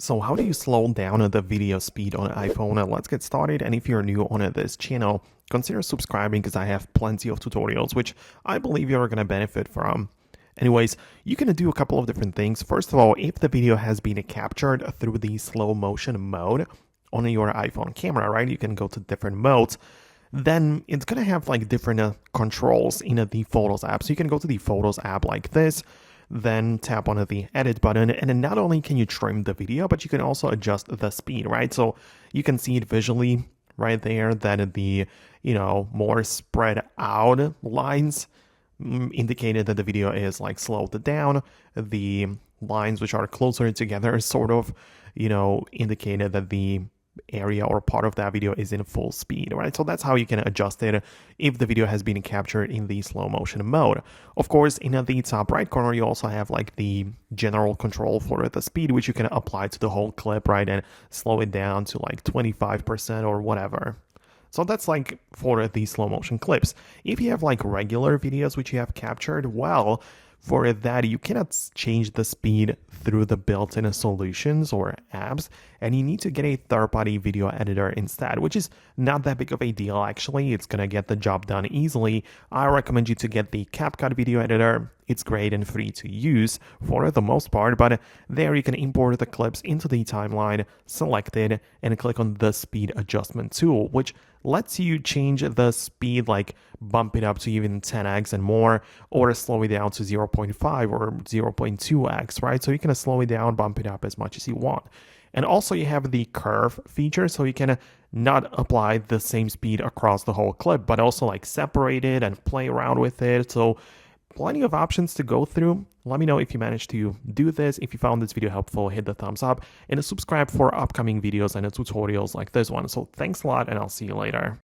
So how do you slow down the video speed on iPhone? Let's get started. And if you're new on this channel, consider subscribing because I have plenty of tutorials which I believe you're going to benefit from. Anyways, you can do a couple of different things. First of all, if the video has been captured through the slow motion mode on your iPhone camera, right? You can go to different modes. Then it's going to have like different controls in the Photos app. So you can go to the Photos app like this, then tap on the edit button, and then not only can you trim the video, but you can also adjust the speed, right? So you can see it visually right there that the, more spread out lines indicated that the video is like slowed down. The lines which are closer together sort of, indicated that the area or part of that video is in full speed, right? So that's how you can adjust it if the video has been captured in the slow motion mode. Of course, in the top right corner, you also have like the general control for the speed, which you can apply to the whole clip, right? And slow it down to like 25% or whatever. So that's like for the slow motion clips. If you have like regular videos which you have captured, well, for that, you cannot change the speed through the built-in solutions or apps, and you need to get a third-party video editor instead, which is not that big of a deal, actually. It's going to get the job done easily. I recommend you to get the CapCut video editor. It's great and free to use for the most part, but there you can import the clips into the timeline, select it, and click on the speed adjustment tool, which lets you change the speed, like bump it up to even 10x and more, or slow it down to 0.5 or 0.2x, right? So you can slow it down, bump it up as much as you want. And also you have the curve feature, so you can not apply the same speed across the whole clip, but also like separate it and play around with it. So plenty of options to go through. Let me know if you managed to do this. If you found this video helpful, hit the thumbs up and subscribe for upcoming videos and tutorials like this one. So thanks a lot, and I'll see you later.